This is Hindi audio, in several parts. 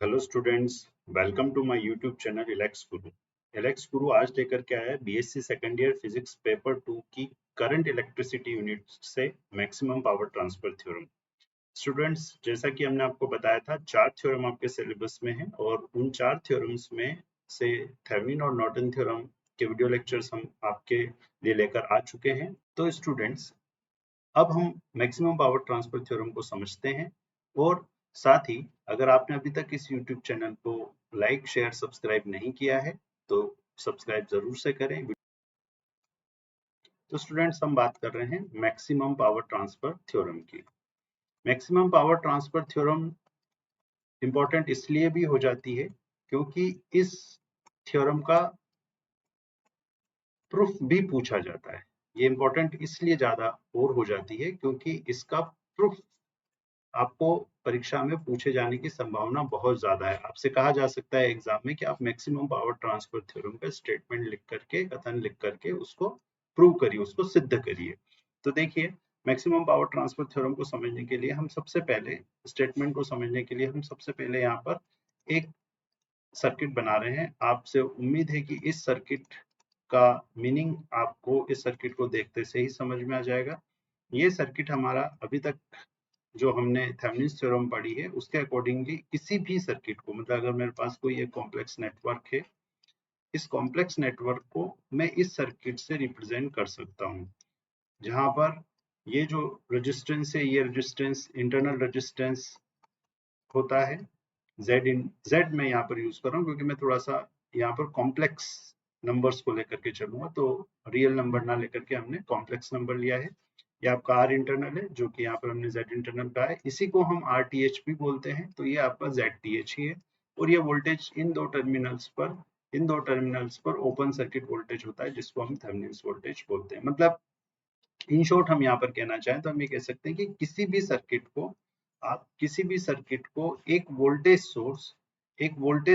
Hello students, welcome to my YouTube channel Elex Guru. Elex Guru आज लेकर के आया है BSc second year physics paper 2 की करंट इलेक्ट्रिसिटी यूनिट से maximum power transfer theorem. Students, जैसा कि हमने आपको बताया था, 4 थ्योरम आपके सिलेबस में है और उन 4 थ्योरम्स में से थेवेनिन और नॉर्टन थ्योरम के वीडियो लेक्चर्स हम आपके लिए लेकर आ चुके हैं। तो स्टूडेंट्स, अब हम मैक्सिमम पावर ट्रांसफर थ्योरम को समझते हैं और साथ ही अगर आपने अभी तक इस यूट्यूब चैनल को लाइक शेयर सब्सक्राइब नहीं किया है तो सब्सक्राइब जरूर से करें। तो स्टूडेंट्स, हम बात कर रहे हैं मैक्सिमम पावर ट्रांसफर थ्योरम की। Maximum power transfer theorem important इसलिए भी हो जाती है क्योंकि इस थ्योरम का प्रूफ भी पूछा जाता है। ये इंपॉर्टेंट इसलिए ज्यादा और हो जाती है क्योंकि इसका प्रूफ आपको परीक्षा में पूछे जाने की संभावना बहुत ज्यादा है। आपसे कहा जा सकता है एग्जाम में कि आप मैक्सिमम पावर ट्रांसफर थ्योरम का स्टेटमेंट लिख करके, कथन लिख करके उसको प्रूव करिए, उसको सिद्ध करिए। तो देखिए, मैक्सिमम पावर ट्रांसफर थ्योरम को समझने के लिए हम सबसे पहले स्टेटमेंट को समझने के लिए हम सबसे पहले यहाँ पर एक सर्किट बना रहे हैं। आपसे उम्मीद है कि इस सर्किट का मीनिंग आपको इस सर्किट को देखते से ही समझ में आ जाएगा। ये सर्किट हमारा अभी तक जो हमने थेवेनिन्स थ्योरम पढ़ी है उसके अकॉर्डिंगली किसी भी सर्किट को, मतलब अगर मेरे पास कोई एक कॉम्प्लेक्स नेटवर्क है, इस कॉम्प्लेक्स नेटवर्क को मैं इस सर्किट से रिप्रेजेंट कर सकता हूँ, जहां पर ये जो रेजिस्टेंस है, ये रेजिस्टेंस इंटरनल रेजिस्टेंस होता है। जेड मैं यहाँ पर यूज कर रहा हूँ क्योंकि मैं थोड़ा सा यहाँ पर कॉम्प्लेक्स नंबर्स को लेकर के चलूंगा, तो रियल नंबर ना लेकर के हमने कॉम्प्लेक्स नंबर लिया है। ये आपका आर इंटरनल है, जो कि यहाँ पर हमने जेड इंटरनल कहा है। इसी को हम आर टी एच भी बोलते हैं, तो ये आपका जेड टी एच ही है। और ये वोल्टेज इन दो टर्मिनल्स पर ओपन सर्किट वोल्टेज होता है, जिसको हम थेवेनिन्स वोल्टेज बोलते हैं। मतलब इन शॉर्ट हम यहाँ पर कहना चाहें तो हम ये कह सकते हैं कि किसी भी सर्किट को एक वोल्टेज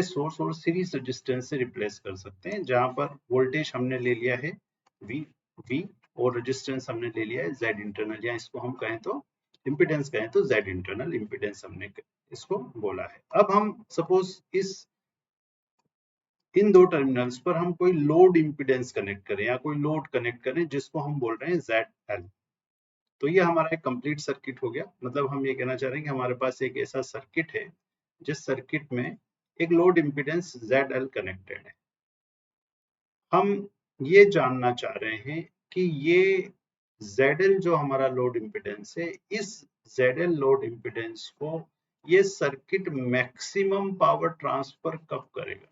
सोर्स और सीरीज रेजिस्टेंस से रिप्लेस कर सकते हैं, जहां पर वोल्टेज हमने ले लिया है वी और रेजिस्टेंस हमने ले लिया है जेड इंटरनल, या इसको हम कहें तो इम्पीडेंस कहें तो जेड इंटरनल इम्पीडेंस हमने इसको बोला है। अब हम सपोज इन दो टर्मिनल्स पर हम कोई लोड इंपीडेंस कनेक्ट करें या कोई लोड कनेक्ट करें, जिसको हम बोल रहे हैं जेड एल। तो ये हमारा एक कंप्लीट सर्किट हो गया। मतलब हम ये कहना चाह रहे हैं कि हमारे पास एक ऐसा सर्किट है जिस सर्किट में एक लोड इंपीडेंस ZL कनेक्टेड है। हम ये जानना चाह रहे हैं कि ये ZL जो हमारा लोड इंपीडेंस है, इस ZL लोड इंपीडेंस को ये सर्किट मैक्सिमम पावर ट्रांसफर कब करेगा।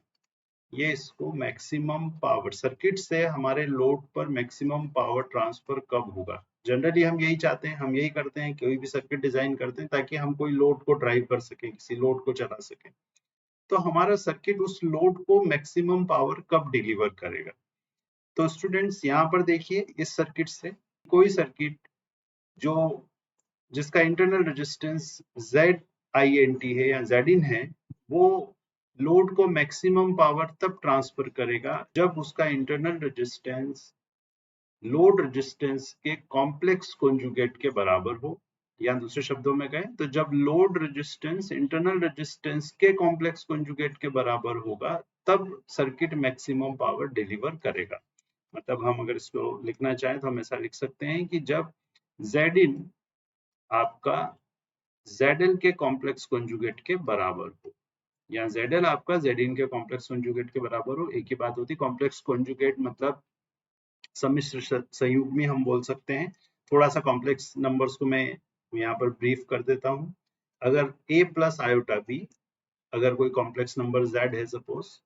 ये इसको मैक्सिमम पावर सर्किट से हमारे लोड पर मैक्सिमम पावर ट्रांसफर कब होगा। जनरली हम यही चाहते हैं, हम यही करते हैं, कोई भी सर्किट डिजाइन करते हैं ताकि हम कोई लोड को ड्राइव कर सके, किसी लोड को चला सके। तो हमारा सर्किट उस लोड को मैक्सिमम पावर कब डिलीवर करेगा। तो स्टूडेंट्स, यहाँ पर देखिए, इस सर्किट से कोई सर्किट जो जिसका इंटरनल रेजिस्टेंस ZINT है या Zin है, वो लोड को मैक्सिमम पावर तब ट्रांसफर करेगा जब उसका इंटरनल रेजिस्टेंस लोड रेजिस्टेंस के कॉम्प्लेक्स कॉन्जुगेट के बराबर हो, या दूसरे शब्दों में कहें तो जब लोड रेजिस्टेंस इंटरनल रेजिस्टेंस के कॉम्प्लेक्स कॉन्जुगेट के बराबर होगा, तब सर्किट मैक्सिमम पावर डिलीवर करेगा। मतलब हम अगर इसको लिखना चाहें तो हम ऐसा लिख सकते हैं कि जब Zin आपका ZL के कॉम्प्लेक्स कॉन्जुगेट के बराबर हो, या ZL आपका Zin के कॉम्प्लेक्स कॉन्जुगेट के बराबर हो। एक ही बात होती है। कॉम्प्लेक्स कॉन्जुगेट मतलब सम्मिश्र संयुग्मी हम बोल सकते हैं। थोड़ा सा कॉम्प्लेक्स नंबर्स को मैं यहाँ पर ब्रीफ कर देता हूँ। अगर a प्लस आयोटा b, अगर कोई कॉम्प्लेक्स नंबर z है सपोज,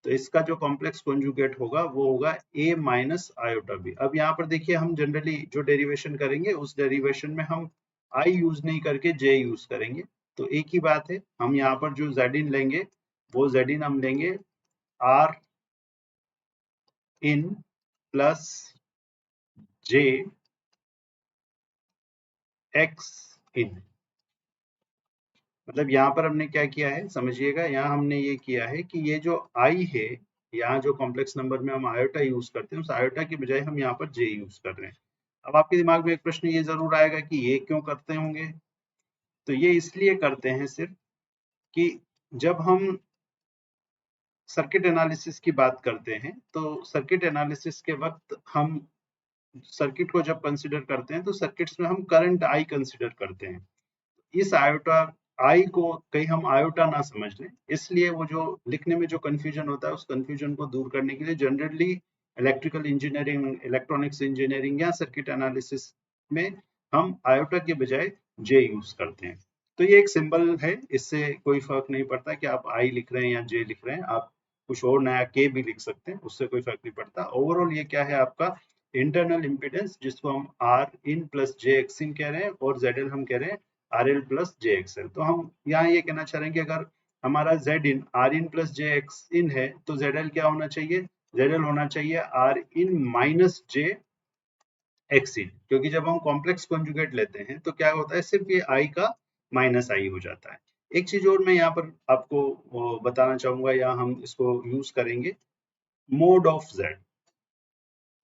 तो इसका जो कॉम्प्लेक्स कॉन्जुगेट होगा वो होगा a माइनस आयोटा b। अब यहाँ पर देखिए, हम जनरली जो डेरिवेशन करेंगे उस डेरिवेशन में हम i यूज नहीं करके j यूज करेंगे। तो एक ही बात है, हम यहाँ पर जो Zin लेंगे वो Zin हम लेंगे R in plus J X in। मतलब यहाँ पर हमने क्या किया है, समझिएगा, यहाँ हमने ये किया है कि ये जो i है, यहाँ जो कॉम्प्लेक्स नंबर में हम आयोटा यूज करते हैं, उस आयोटा की बजाय हम यहाँ पर j यूज कर रहे हैं। अब आपके दिमाग में एक प्रश्न ये जरूर आएगा कि ये क्यों करते होंगे। तो ये इसलिए करते हैं सिर्फ कि जब हम सर्किट एनालिसिस की बात करते हैं तो सर्किट एनालिसिस के वक्त हम सर्किट को जब कंसिडर करते हैं तो सर्किट्स में हम करंट आई कंसिडर करते हैं। इस आयोटा आई को कहीं हम आयोटा ना समझ लें, इसलिए वो जो लिखने में जो कंफ्यूजन होता है उस कंफ्यूजन को दूर करने के लिए generally electrical engineering, electronics engineering या सर्किट एनालिसिस में हम आयोटा के बजाय जे यूज करते हैं। तो ये एक सिंबल है, इससे कोई फर्क नहीं पड़ता कि आप आई लिख रहे हैं या जे लिख रहे हैं, आप कुछ और नया के भी लिख सकते हैं, उससे कोई फर्क नहीं पड़ता। ओवरऑल ये क्या है आपका इंटरनल इम्पीडेंस, जिसको हम R in plus J X in कह रहे हैं और जेड एल हम कह रहे हैं are L plus J X L. तो हम यहाँ ये कहना चाह रहे हैं कि अगर हमारा Z in R in plus J X in है तो जेड एल क्या होना चाहिए, जेड एल होना चाहिए R in minus J X in, क्योंकि जब हम कॉम्प्लेक्स कॉन्जुगेट लेते हैं तो क्या होता है, सिर्फ ये आई का माइनस आई हो जाता है। एक चीज और मैं यहाँ पर आपको बताना चाहूंगा, या हम इसको यूज करेंगे मोड ऑफ जेड।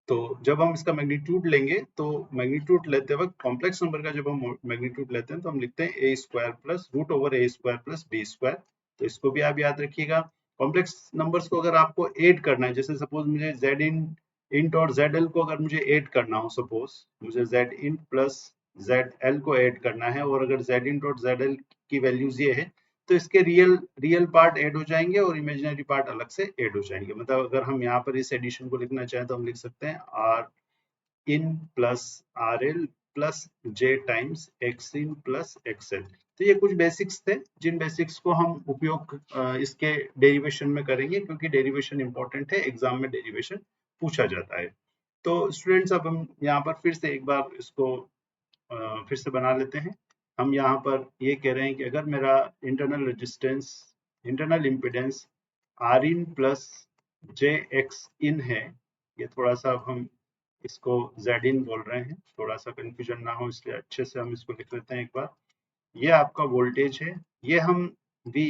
तो जब हम इसका मैग्नीट्यूड लेंगे तो मैग्नीट्यूड लेते वक्त कॉम्प्लेक्स नंबर का जब हम मैग्नीट्यूड लेते हैं तो हम लिखते हैं ए स्क्वायर प्लस रूट ओवर ए स्क्वायर प्लस बी स्क्वायर। तो इसको भी आप याद रखिएगा। कॉम्प्लेक्स नंबर्स को अगर आपको ऐड करना है, जैसे सपोज मुझे जेड इन इंट और जेड एल को अगर मुझे ऐड करना हो, सपोज मुझे Z in plus Z L को ऐड करना है और अगर जेड इन और जेड एल की वैल्यूज ये है तो इसके रियल रियल पार्ट ऐड हो जाएंगे और इमेजिनरी पार्ट अलग से ऐड हो जाएंगे। मतलब अगर हम यहाँ पर इस एडिशन को लिखना चाहें तो हम लिख सकते हैं R in plus R L plus J times X in plus X L. तो ये कुछ बेसिक्स थे जिन बेसिक्स को हम उपयोग इसके डेरिवेशन में करेंगे, क्योंकि डेरिवेशन इंपॉर्टेंट है, एग्जाम में डेरिवेशन पूछा जाता है। तो स्टूडेंट्स अब हम यहाँ पर फिर से एक बार इसको फिर से बना लेते हैं। हम यहाँ पर ये कह रहे हैं कि अगर मेरा internal resistance, internal impedance R in plus J X in है, ये थोड़ा सा अब हम इसको जेड इन बोल रहे हैं, थोड़ा सा कंफ्यूजन ना हो इसलिए अच्छे से हम इसको लिख लेते हैं एक बार। ये आपका वोल्टेज है, ये हम वी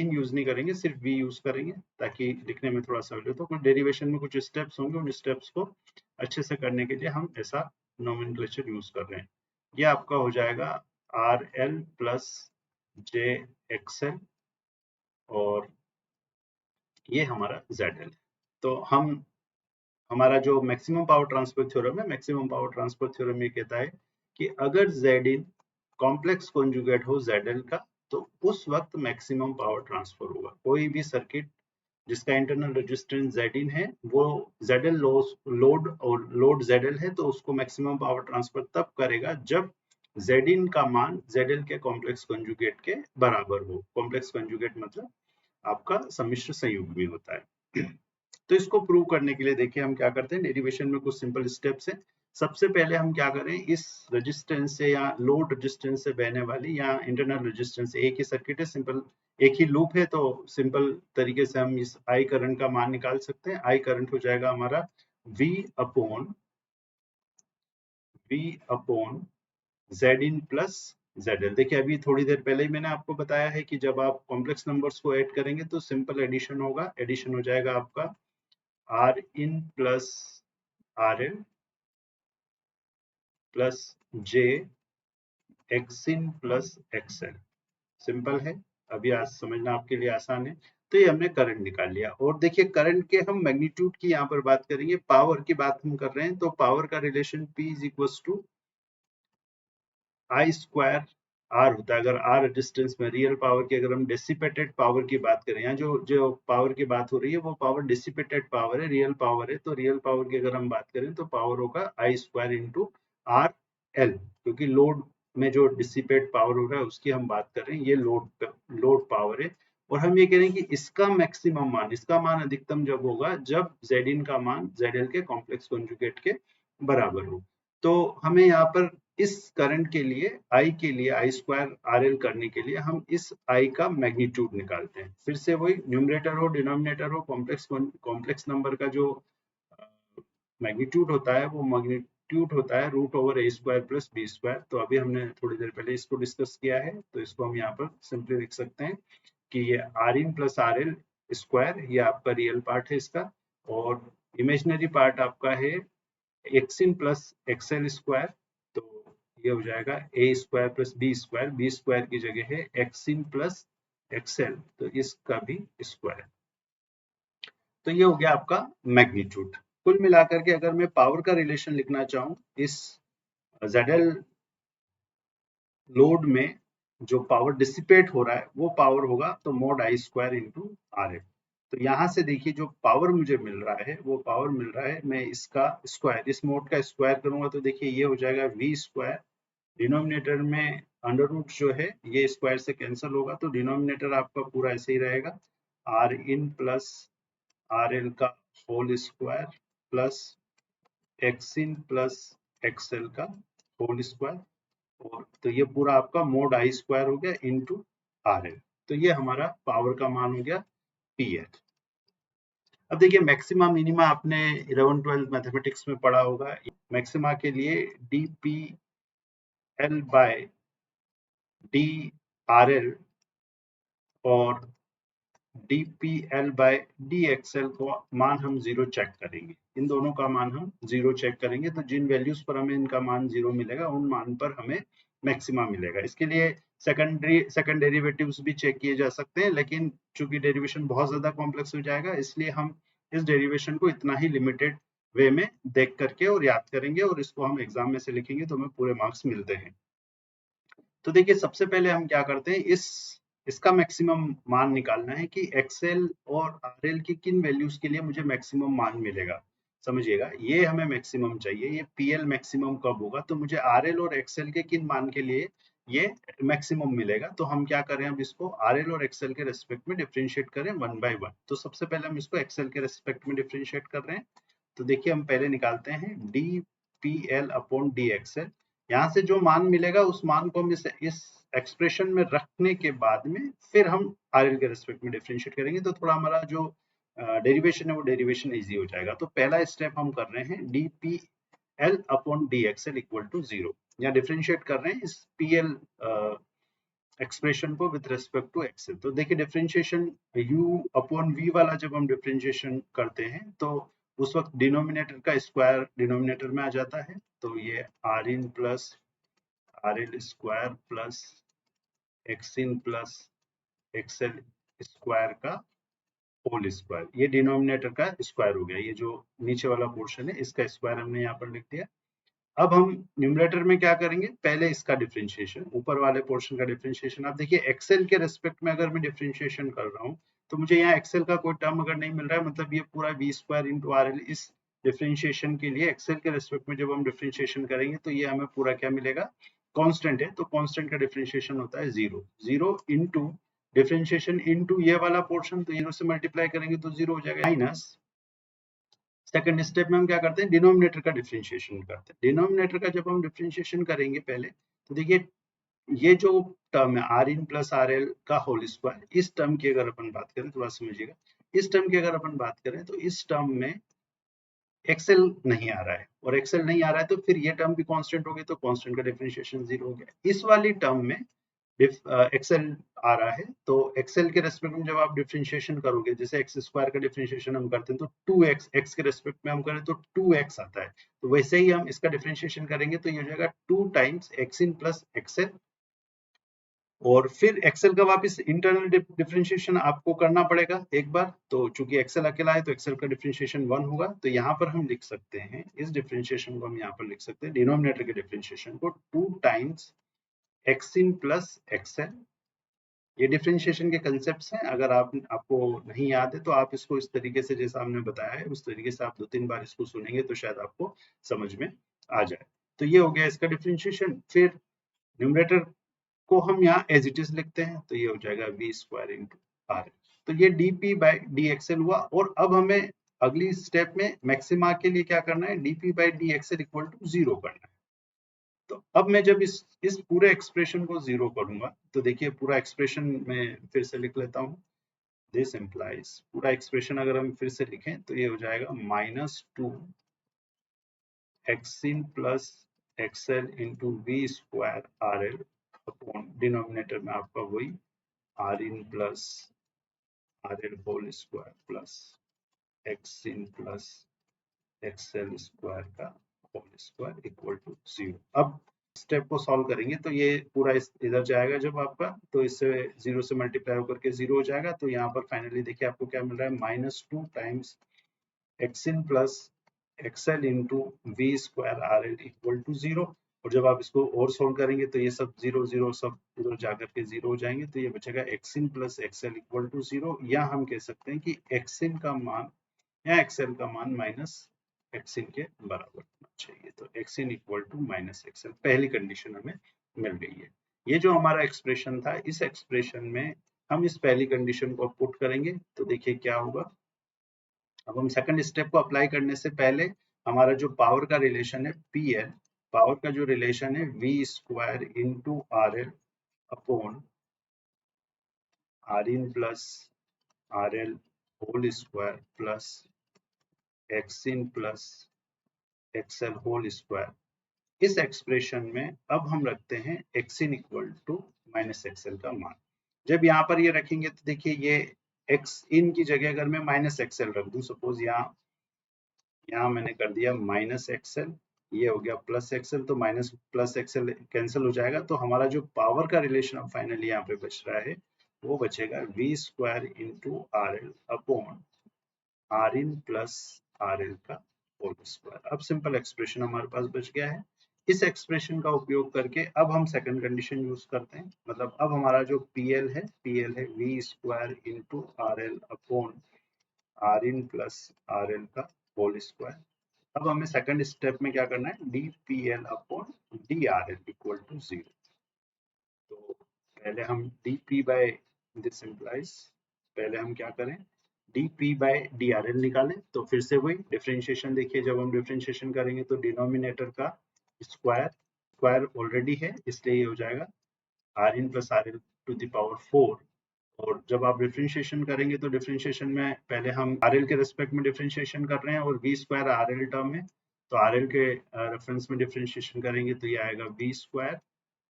इन यूज नहीं करेंगे, सिर्फ वी यूज करेंगे ताकि लिखने में थोड़ा सा हो। तो कुछ डेरिवेशन में कुछ स्टेप्स होंगे, उन स्टेप्स को अच्छे से करने के लिए हम ऐसा नोमेनक्लेचर यूज कर रहे हैं। ये आपका हो जाएगा are L plus J X L और ये हमारा जेड एल। तो हम हमारा जो मैक्सिमम पावर ट्रांसफर थ्योरम है, मैक्सिमम पावर ट्रांसफर थ्योरम ये कहता है कि अगर जेड इन कॉम्प्लेक्स कॉन्जुगेट हो जेड एल का तो उस वक्त मैक्सिमम पावर ट्रांसफर होगा। कोई भी सर्किट जिसका इंटरनल रेजिस्टेंस जेड इन है वो जेड एल लोड और लोड जेड एल है, तो उसको मैक्सिमम पावर ट्रांसफर तब करेगा जब जेड इन का मान जेड एल के कॉम्प्लेक्स कॉन्जुगेट के बराबर हो। कॉम्प्लेक्स कॉन्जुगेट मतलब आपका सम्मिश्र संयुग्मी होता है। तो इसको प्रूव करने के लिए देखिए हम क्या करते हैं, डेरिवेशन में कुछ सिंपल स्टेप्स हैं। सबसे पहले हम क्या करें, इस रेजिस्टेंस से या लोड रेजिस्टेंस से बहने वाली या इंटरनल रेजिस्टेंस, एक ही सर्किट है, सिंपल एक ही लूप है, तो सिंपल तरीके से हम इस आई करंट का मान निकाल सकते हैं। आई करंट हो जाएगा हमारा V upon Z in plus Z L. देखिए अभी थोड़ी देर पहले ही मैंने आपको बताया है कि जब आप कॉम्प्लेक्स नंबर्स को ऐड करेंगे तो सिंपल एडिशन होगा। एडिशन हो जाएगा आपका R in plus R L plus J X in plus X L. Simple है, अभी आज समझना आपके लिए आसान है। तो ये हमने करंट निकाल लिया और देखिए करंट के हम मैग्नीट्यूड की यहाँ पर बात करेंगे, पावर की बात हम कर रहे हैं तो पावर का relation P is equal to I square R होता है। अगर आर रेजिस्टेंस में रियल पावर की, अगर हम डिसिपेटेड पावर की बात करें, यहाँ जो जो पावर की बात हो रही है वो पावर डिसिपेटेड पावर है, रियल पावर है। तो रियल पावर की अगर हम बात करें तो पावर होगा आई स्क्वायर इंटू आर एल, क्योंकि लोड में जो डिसिपेट पावर हो रहा है उसकी हम बात कर रहे हैं, ये लोड पावर है। और हम ये कह रहे हैं कि इसका मैक्सिमम मान, इसका मान अधिकतम जब होगा जब जेड इन का मान जेड एल के कॉम्प्लेक्स कॉन्जुगेट के बराबर हो। तो हमें यहाँ पर इस करंट के लिए आई स्क्वायर आर एल करने के लिए हम इस आई का मैग्नीट्यूड निकालते हैं। फिर से वही न्यूमरेटर हो डिनोमिनेटर हो, कॉम्प्लेक्स नंबर का जो मैग्नीट्यूड होता है वो मैग्नीट्यूड होता है रूट ओवर ए स्क्वायर प्लस बी स्क्वायर। तो अभी हमने थोड़ी देर पहले इसको डिस्कस किया है, तो इसको हम यहाँ पर सिंपली लिख सकते हैं कि ये R in plus R L square, ये आपका रियल पार्ट है इसका, और इमेजिनरी पार्ट आपका है X in plus X L square. तो ये हो जाएगा A square plus B square, B square की जगह है एक्स इन प्लस एक्सएल, तो इसका भी स्क्वायर। तो ये हो गया आपका मैग्नीट्यूड। कुल मिलाकर के अगर मैं पावर का रिलेशन लिखना चाहूँ इस ZL लोड में जो पावर डिसिपेट हो रहा है वो पावर होगा तो mode I square into R L. तो यहाँ से देखिए जो पावर मुझे मिल रहा है वो पावर मिल रहा है, मैं इसका स्क्वायर, इस मोड का स्क्वायर करूंगा तो देखिए ये हो जाएगा वी स्क्वायर। डिनोमिनेटर में अंडर रूट जो है ये स्क्वायर से कैंसिल होगा तो डिनोमिनेटर आपका पूरा ऐसे ही रहेगा, R in plus R L का whole square plus X in plus X L का होल स्क्वायर। और तो ये पूरा आपका मोड आई स्क्वायर हो गया इनटू आर एल। तो ये हमारा पावर का मान हो गया पी एच। अब देखिए मैक्सिमा मिनिमा आपने 11-12 मैथमेटिक्स में पढ़ा होगा। मैक्सिमा के लिए D P L by D R L और D P L by D X L को मान हम जीरो चेक करेंगे। इन दोनों का मान हम जीरो चेक करेंगे तो जिन वैल्यूज पर हमें इनका मान जीरो मिलेगा उन मान पर हमें मैक्सिमा मिलेगा। इसके लिए सेकंड डेरिवेटिव्स भी चेक किए जा सकते हैं, लेकिन चूंकि डेरिवेशन बहुत ज्यादा कॉम्प्लेक्स हो जाएगा इसलिए हम इस डेरिवेशन को इतना ही लिमिटेड वे में देख करके और याद करेंगे और इसको हम एग्जाम में से लिखेंगे तो हमें पूरे मार्क्स मिलते हैं। तो देखिए सबसे पहले हम क्या करते हैं, इसका मैक्सिमम मान निकालना है कि एक्सएल और आरएल की किन वैल्यूज के लिए मुझे मैक्सिमम मान मिलेगा। समझिएगा ये हमें मैक्सिमम चाहिए, ये पीएल मैक्सिमम कब होगा तो मुझे आरएल और एक्सएल के किन मान के लिए ये मैक्सिमम मिलेगा। तो हम क्या करें, अब इसको आरएल और एक्सएल के रेस्पेक्ट में डिफरेंशिएट करें वन बाय वन। तो सबसे पहले हम इसको एक्सएल के रेस्पेक्ट में डिफरेंशिएट कर रहे हैं। तो देखिए हम पहले निकालते हैं D P L upon D XL. यहाँ से जो मान मिलेगा उस मान को हम इस एक्सप्रेशन में रखने के बाद में फिर हम आरएल के रेस्पेक्ट में डिफरेंशिएट करेंगे तो थोड़ा हमारा जो डेरिवेशन है वो डेरिवेशन इजी हो जाएगा। तो पहला स्टेप हम कर रहे हैं D P L upon D XL equal to zero. यहाँ डिफरेंशिएट कर रहे हैं इस पी एल एक्सप्रेशन को विद रेस्पेक्ट टू एक्सएल। तो देखिए डिफरेंशिएशन u अपॉन v वाला जब हम डिफरेंशिएशन करते हैं तो उस वक्त डिनोमिनेटर का स्क्वायर डिनोमिनेटर में आ जाता है। तो ये R in plus R L square plus X in plus XL square का होल स्क्वायर, ये डिनोमिनेटर का स्क्वायर हो गया। ये जो नीचे वाला पोर्शन है इसका स्क्वायर हमने यहाँ पर लिख दिया। अब हम न्यूमरेटर में क्या करेंगे, पहले इसका डिफरेंशिएशन, ऊपर वाले पोर्शन का डिफरेंशिएशन। आप देखिए एक्सेल के रेस्पेक्ट में अगर मैं डिफरेंशिएशन कर रहा हूँ तो मुझे यहाँ एक्सेल का कोई टर्म अगर नहीं मिल रहा है, मतलब ये पूरा V square into R L इस डिफरेंशिएशन के लिए एक्सेल के रेस्पेक्ट में जब हम डिफरेंशिएशन करेंगे तो ये हमें पूरा क्या मिलेगा, कांस्टेंट है। तो कांस्टेंट का डिफरेंशिएशन होता है zero. Zero into differentiation into ये वाला पोर्शन, तो जीरो से मल्टीप्लाई करेंगे तो जीरो हो जाएगा, माइनस सेकंड स्टेप में हम क्या करते हैं, डिनोमिनेटर का डिफरेंशिएशन करते हैं। डिनोमिनेटर का जब हम डिफरेंशिएशन करेंगे पहले, तो देखिए ये जो टर्म है R in plus R L का होल स्क्वायर, इस टर्म की अगर अपन बात करें, थोड़ा समझिएगा, इस टर्म की अगर अपन बात करें तो इस टर्म में एक्सेल नहीं आ रहा है, और एक्सेल नहीं आ रहा है तो फिर ये टर्म भी कांस्टेंट हो गई, तो कांस्टेंट का डिफरेंशिएशन जीरो हो गया। इस वाली टर्म में एक्सेल आ रहा है, तो एक्सेल के रेस्पेक्ट में जब आप डिफरेंशिएशन करोगे, जैसे एक्स स्क्वायर का डिफरेंशिएशन हम करते हैं तो 2x, एक्स के रेस्पेक्ट में हम करें तो 2x आता है, तो वैसे ही हम इसका डिफरेंशिएशन करेंगे तो ये हो जाएगा 2 times X in plus XL. और फिर एक्सेल का वापस इंटरनल डिफरेंशिएशन आपको करना पड़ेगा एक बार। तो चूंकि एक्सेल अकेला है तो एक्सेल का डिफरेंशिएशन 1 होगा, तो यहाँ पर हम लिख सकते हैं, इस डिफरेंशिएशन को हम यहाँ पर लिख सकते हैं, डिनोमिनेटर के डिफरेंशिएशन को 2 times X in plus XL. ये डिफरेंशिएशन के कंसेप्ट्स हैं, अगर आपको नहीं याद है तो आप इसको इस तरीके से जैसा हमने बताया है उस तरीके से आप 2-3 बार इसको सुनेंगे तो शायद आपको समझ में आ जाए। तो ये हो गया इसका डिफरेंशिएशन। फिर न्यूमरेटर को हम यहाँ एज इट इज लिखते हैं, तो ये हो जाएगा वी स्क्वायर इंटू आर। तो ये D P by D XL हुआ। और अब हमें अगली स्टेप में मैक्सिमा के लिए क्या करना है, D P by D XL equal to zero करना है। तो अब मैं जब इस पूरे एक्सप्रेशन को जीरो करूंगा तो देखिए पूरा एक्सप्रेशन में फिर से लिख लेता हूँ। दिस इम्प्लाइज, पूरा एक्सप्रेशन अगर हम फिर से लिखें तो ये हो जाएगा -2 X in plus X L into V square R L upon denominator में आपका वही R in plus R L whole square plus X in plus XL square का whole square equal to zero. अब स्टेप को सॉल्व करेंगे तो ये पूरा इधर जाएगा जब आपका, तो इससे 0 से मल्टीप्लाई होकर के 0 हो जाएगा। तो यहाँ पर फाइनली देखिए आपको क्या मिल रहा है, -2 times X in plus X L into V square R L equal to 0। और जब आप इसको और सोल्व करेंगे तो ये सब 0 0 सब इधर जाकर के 0 हो जाएंगे, तो ये बचेगा एक्सिन प्लस एक्सएल इक्वल टू 0। या हम कह सकते हैं कि एक्सिन का मान या एक्सएल का मान माइनस एक्सिन के बराबर होना चाहिए। तो एक्सिन इक्वल टू माइनस एक्सएल पहली कंडीशन हमें मिल गई है। ये जो हमारा एक्सप्रेशन था, इस एक्सप्रेशन में हम इस पहली कंडीशन को पुट करेंगे तो देखिए क्या होगा। अब हम सेकंड स्टेप को अप्लाई करने से पहले हमारा जो पावर का रिलेशन है PL, पावर का जो रिलेशन है V square into R L upon R in plus R L whole square plus X in plus XL whole square, इस एक्सप्रेशन में अब हम रखते हैं X in equal to minus XL का मान। जब यहाँ पर ये रखेंगे तो देखिए ये एक्स इन की जगह अगर मैं माइनस एक्सएल रख दूं, सपोज यहाँ मैंने कर दिया माइनस एक्सएल, ये हो गया प्लस एक्सएल, तो माइनस प्लस एक्सएल कैंसिल हो जाएगा। तो हमारा जो पावर का रिलेशन अब फाइनली यहाँ पे बच रहा है वो बचेगा V square into R L upon R in plus R L का होल स्क्वायर। अब सिंपल एक्सप्रेशन हमारे पास बच गया है। इस एक्सप्रेशन का उपयोग करके अब हम सेकंड कंडीशन यूज करते हैं, मतलब अब हमारा जो PL है V square into R L upon R in plus R L का होल स्क्वायर। अब हमें सेकंड स्टेप में क्या करना है, DPL upon DRL equal to 0। तो पहले हम DP बाय दिस इम्प्लाइज, पहले हम क्या करें, DP बाय DRL निकालें। तो फिर से वही डिफरेंशिएशन देखिए, जब हम डिफरेंशिएशन करेंगे तो डिनोमिनेटर का स्क्वायर ऑलरेडी है, इसलिए ये हो जाएगा R in plus R L to the power 4। और जब आप डिफरेंशिएशन करेंगे तो डिफरेंशिएशन में पहले हम आर एल के रेस्पेक्ट में डिफरेंशिएशन कर रहे हैं और V square R L term में, तो आर एल के रेफरेंस में डिफरेंशिएशन करेंगे तो ये आएगा वी स्क्वायर,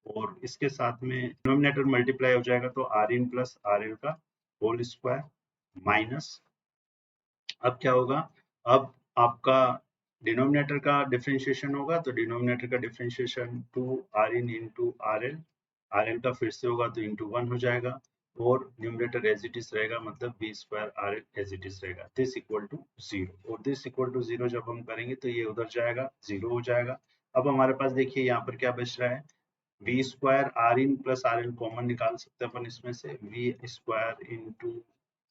और इसके साथ में डिनोमिनेटर मल्टीप्लाई हो जाएगा तो R in plus R L का होल स्क्वायर माइनस, अब क्या होगा, अब आपका डिनोमिनेटर का डिफरेंशिएशन होगा तो डिनोमिनेटर का differentiation 2 R in into R L का फिर से होगा तो इंटू 1 हो जाएगा, और न्यूमरेटर एज इट इज रहेगा, मतलब B square R L as it is रहेगा, दिस इक्वल टू 0। और दिस इक्वल टू 0 जब हम करेंगे तो ये उधर जाएगा 0 हो जाएगा। अब हमारे पास देखिए यहाँ पर क्या बच रहा है, V square R in plus R L common निकाल सकते हैं अपन इसमें से, V square into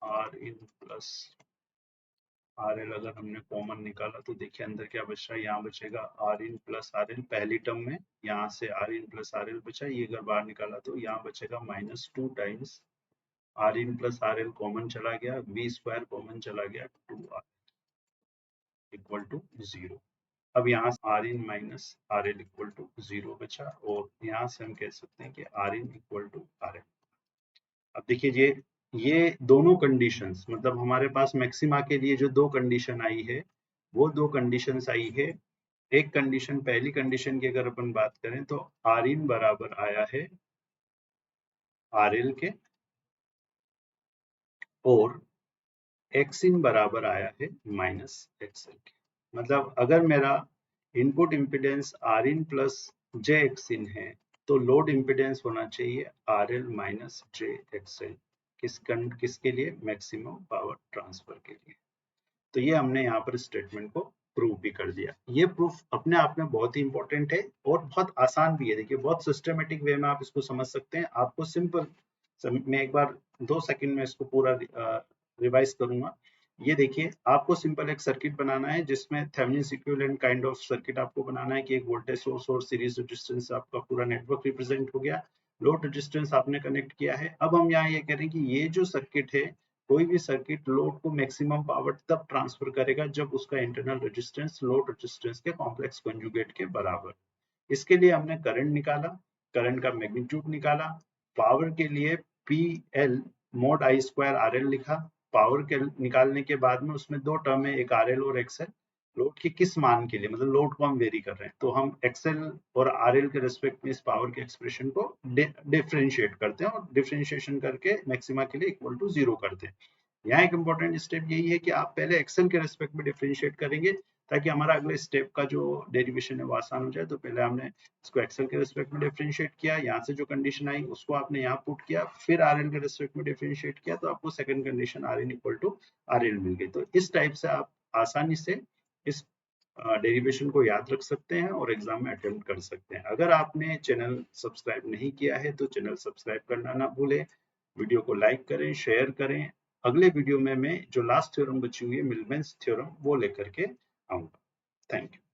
R in plus R L अगर हमने कॉमन निकाला तो देखिए अंदर क्या बच रहा है, यहाँ बचेगा R in plus R L पहली टर्म में, यहाँ से R in plus R L बचा, ये अगर बाहर निकाला तो यहाँ बचेगा -2 times R in plus R L common चला गया, वी स्क्वायर कॉमन चला गया, 2r इक्वल टू 0। अब यहाँ से R in minus R L equal to 0 बचा, और यहाँ से हम कह सकते हैं कि R in equal to R L. अब देखिए ये दोनों कंडीशंस, मतलब हमारे पास मैक्सिमा के लिए जो दो कंडीशन आई है वो दो कंडीशंस आई है। एक कंडीशन, पहली कंडीशन की अगर अपन बात करें तो आर इन बराबर आया है आर एल के, और एक्स इन बराबर आया है माइनस एक्स एल के। मतलब अगर मेरा input impedance R in plus J X in है तो लोड इम्पीडेंस होना चाहिए R L minus J X L, किसके लिए, मैक्सिमम पावर ट्रांसफर के लिए। तो ये हमने यहाँ पर स्टेटमेंट को प्रूव भी कर दिया। ये प्रूफ अपने आप में बहुत ही इंपॉर्टेंट है और बहुत आसान भी है। देखिए बहुत सिस्टमेटिक वे में आप इसको समझ सकते हैं। आपको सिंपल, मैं एक बार 2 सेकंड में इसको पूरा रिवाइज करूंगा। ये देखिए आपको सिंपल एक सर्किट बनाना है जिसमें Thevenin equivalent kind of circuit आपको बनाना है कि एक वोल्टेज सोर्स और सीरीज रेजिस्टेंस, आपका पूरा नेटवर्क रिप्रेजेंट हो गया, लोड रेजिस्टेंस आपने कनेक्ट किया है। अब हम यहाँ ये करें कि ये जो सर्किट है, कोई भी सर्किट लोड को मैक्सिमम पावर तब ट्रांसफर करेगा जब उसका इंटरनल रेजिस्टेंस लोड रेजिस्टेंस के कॉम्प्लेक्स कंजुगेट के बराबर। इसके लिए हमने करंट निकाला, करंट का मैग्नीट्यूड निकाला, पावर के लिए PL mod I square RL लिखा। पावर के निकालने के बाद में उसमें दो टर्म है, एक RL और XL। लोड के किस मान के लिए, मतलब लोड को हम वेरी कर रहे हैं तो हम XL और RL के रेस्पेक्ट में इस पावर के एक्सप्रेशन को डिफरेंशिएट करते हैं और डिफरेंशिएशन करके मैक्सिमा के लिए इक्वल टू 0 करते हैं। यहाँ एक इंपॉर्टेंट स्टेप यही है कि आप पहले एक्सेल के रेस्पेक्ट में डिफरेंशिएट करेंगे ताकि हमारा अगले स्टेप का जो डेरिवेशन है वो आसान हो जाए। तो पहले हमने इसको एक्सेल के रिस्पेक्ट में डिफरेंशिएट किया, यहाँ से जो कंडीशन आई उसको आपने यहाँ पुट किया, फिर आर एन के रिस्पेक्ट में डिफरेंशिएट किया, तो आपको second condition R N equal to R L मिल गई। तो इस टाइप से आप आसानी से इस डेरिवेशन को याद रख सकते हैं और एग्जाम में अटेम्प्ट कर सकते हैं। अगर आपने चैनल सब्सक्राइब नहीं किया है तो चैनल सब्सक्राइब करना ना भूलें, वीडियो को लाइक करें, शेयर करें। अगले वीडियो में मैं जो लास्ट थ्योरम बची हुई है मिलमेंस थ्योरम वो लेकर के आऊंगा। Thank you.